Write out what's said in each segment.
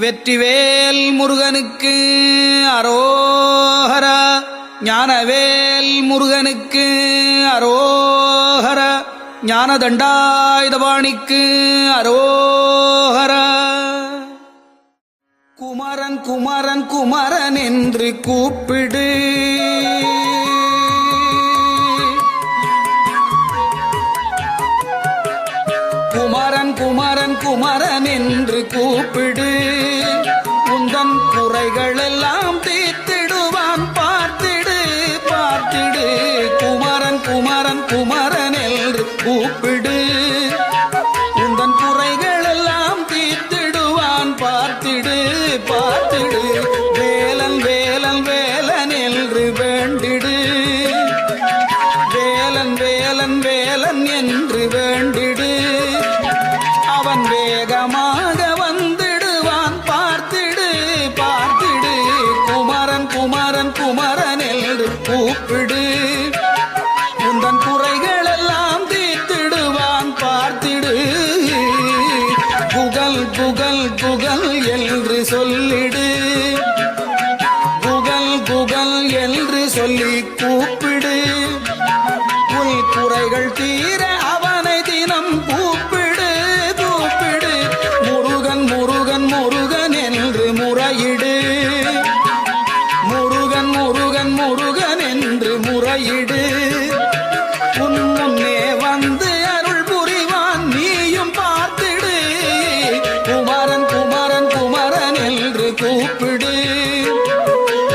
வெற்றிவேல் முருகனுக்கு அரோஹரா. ஞானவேல் முருகனுக்கு அரோஹரா. ஞானதண்டாயுதபாணிக்கு அரோஹரா. குமரன் குமரன் குமரன் என்று கூப்பிடு, குமரன் குமரன் குமரன் என்று கூப்பிடு, உந்தன் குறைகள் எல்லாம் தீர்த்திடுவான் பார்த்திடு பார்த்திடு. குமரன் குமரன் குமரன் என்று கூப்பிடு, உந்தன் குறைகள் எல்லாம் தீர்த்திடுவான் பார்த்திடு பார்த்திடு. வேலன் வேலன் வேலன் என்று வேண்டிடு, வேலன் வேலன் வேலன் என்று வேண்டிடு. அவன் வேகமாக வந்திடுவான் பார்த்திடு பார்த்திடு. குமரன் குமரன் குமரன் என்று கூப்பிடு, உந்தன் குறைகள் எல்லாம் தீர்த்திடுவான் பார்த்திடு. குகல் குகல் குகல் என்று சொல்லிடு, குகல் குகல் என்று சொல்லி கூப்பிடு. உள் குறைகள் தீர அவனை தினம் கூப்பிடு கூப்பிடு. முருகன் முருகன் முருகன் என்று முறையிடு, முருகன் முருகன் முருகன் என்று முறையிடு. உன் முன்னே வந்து அருள் புரிவான் நீயும் பார்த்திடு. குமரன் குமரன் குமரன் என்று கூப்பிடு,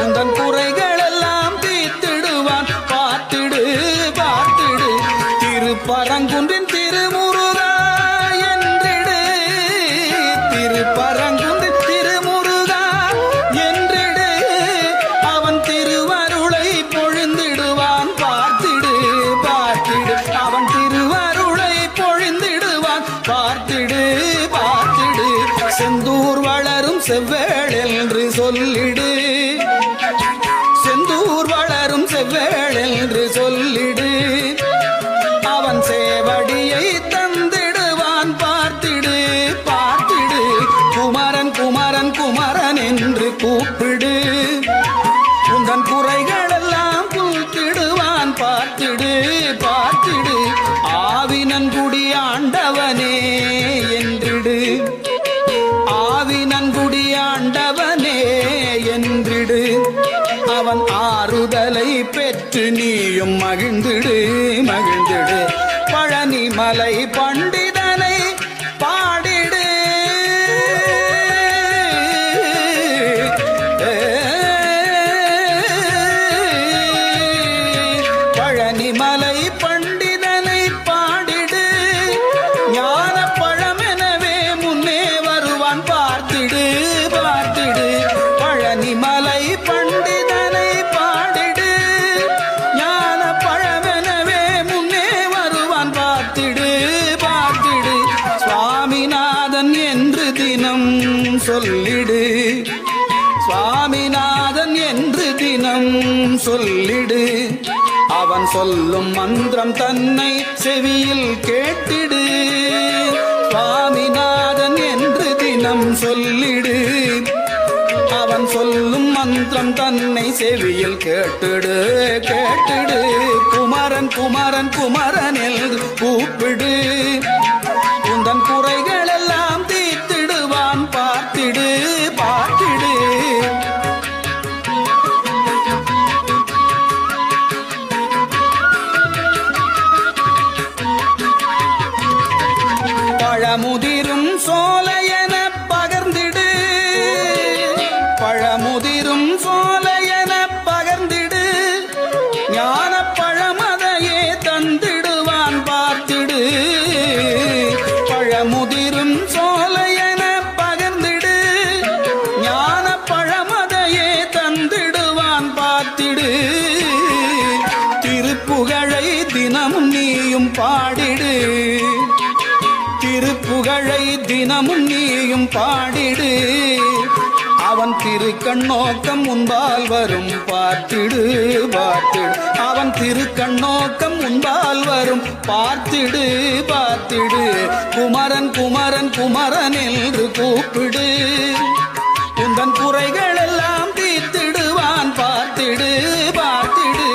உந்தன் குறைகள் எல்லாம் தீர்த்திடுவான் பார்த்திடு பார்த்திடு. திருப்பரங்குன்றின் திருமுருகா என்றிடு, திருப்பரங்குன்றின் திருமுருகா என்றிடு. அவன் திருவருளை பொழிந்திடுவான் பார்த்திடு பார்த்திடு. அவன் திருவருளை பொழிந்திடுவான் பார்த்திடு பார்த்திடு. செந்தூர் வளரும் செவ்வேள் என்று சொல்லிடு, செந்தூர் வளரும் செவ்வேள் என்று சொல்லிடு. அவன் சேவடியை தந்திடுவான் பார்த்திடு பார்த்திடு. குமரன் குமரன் குமரன் என்று கூப்பிடு, உந்தன் குறைகள் எல்லாம் கூத்திடுவான் பார்த்திடு பார்த்திடு. ஆவினன்குடி ஆண்டவனே என்றிடு, ஆவினன்குடி ஆண்டவனே என்றிடு. அவன் ஆறுதலை பெற்று நீயும் மகிழ்ந்திடு மகிழ்ந்திடு. பழனி மலை பண்டிதனை பாடிடு, பழனி மலை பண்டிதனை பாடிடு. ஞான பழமெனவே முன்னே வருவான் பார்த்திடு பார்த்திடு. பழனி மலை பண்டிதனை பாடிடு, ஞான பழமெனவே முன்னே வருவான் பார்த்திடு பார்த்திடு. சுவாமிநாதன் என்று தினம் சொல்லிடு, சுவாமிநாதன் என்று தினம் சொல்லிடு. அவன் சொல்லும் மந்திரம் தன்னை செவியில் கேட்டிடு. சுவாமிநாதன் என்று தினம் சொல்லிடு, அவன் சொல்லும் மந்திரம் தன்னை செவியில் கேட்டிடு கேட்டிடு. குமரன் குமரன் குமரன் என்று கூப்பிடு, உந்தன் குறைகள் எல்லாம் தீர்த்திடுவான் பார்த்திடு பார்த்திடு. பழமுதிரும் சோலையென பகர்ந்திடு, பழமுதிரும் சோலையென பகர்ந்திடு. ஞான பழமதையே தந்திடுவான் பார்த்திடு. பழமுதிரும் சோலையென பகர்ந்திடு, ஞான பழமதையே தந்திடுவான் பார்த்திடு. திருப்புகழை தினமும் நீயும் பாடிடு, திருப்புகழை தினமும் நீயும் பாடிடு. அவன் திருக்கண்ணோக்கம் முன்பால் வரும் பார்த்திடு பார்த்திடு. அவன் திருக்கண்ணோக்கம் முன்பால் வரும் பார்த்திடு பார்த்திடு. குமரன் குமரன் குமரன் என்று கூப்பிடு. உந்தன் குறைகள் எல்லாம் தீர்த்திடுவான் பார்த்திடு பார்த்திடு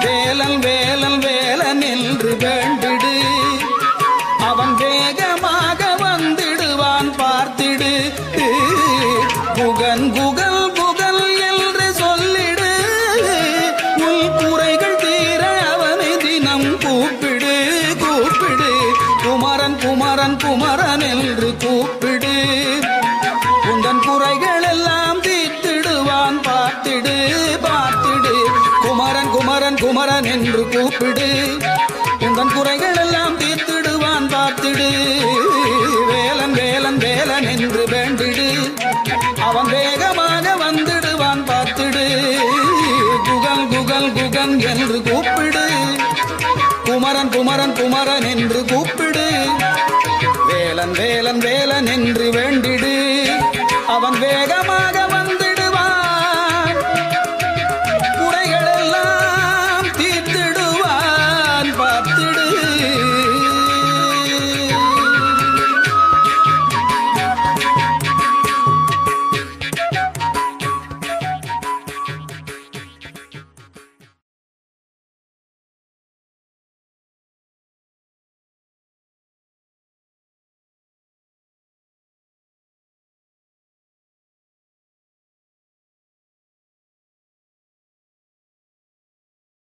வேலன் வேலன் வேலன் என்று வேண்டிடு அவன் வேகமாக வந்திடுவான் பார்த்திடு குகன் குகல் குகல் என்று சொல்லிடு உன் குறைகள் தீர அவனை தினம் கூப்பிடு கூப்பிடு குமரன் குமரன் குமரன் என்று கூப்பிடு உந்தன் குறைகள் எல்லாம் தீர்த்திடுவான் பார்த்திடு பார்த்திடு குமரன் குமரன் குமரன் என்று கூப்பிடு உந்தன் குறைகள் எல்லாம் தீர்த்திடுவான் பார்த்திடு வேலன் வேலன் வேலன் என்று வேண்டிடு அவன் வேகமாக வந்திடுவான் பார்த்திடு குகல் குகல் குகன் என்று கூப்பிடு குமரன் குமரன் குமரன் என்று கூப்பிடு வேலன் வேலன் வேலன் என்று வேண்டிடு அவன் வேகமாக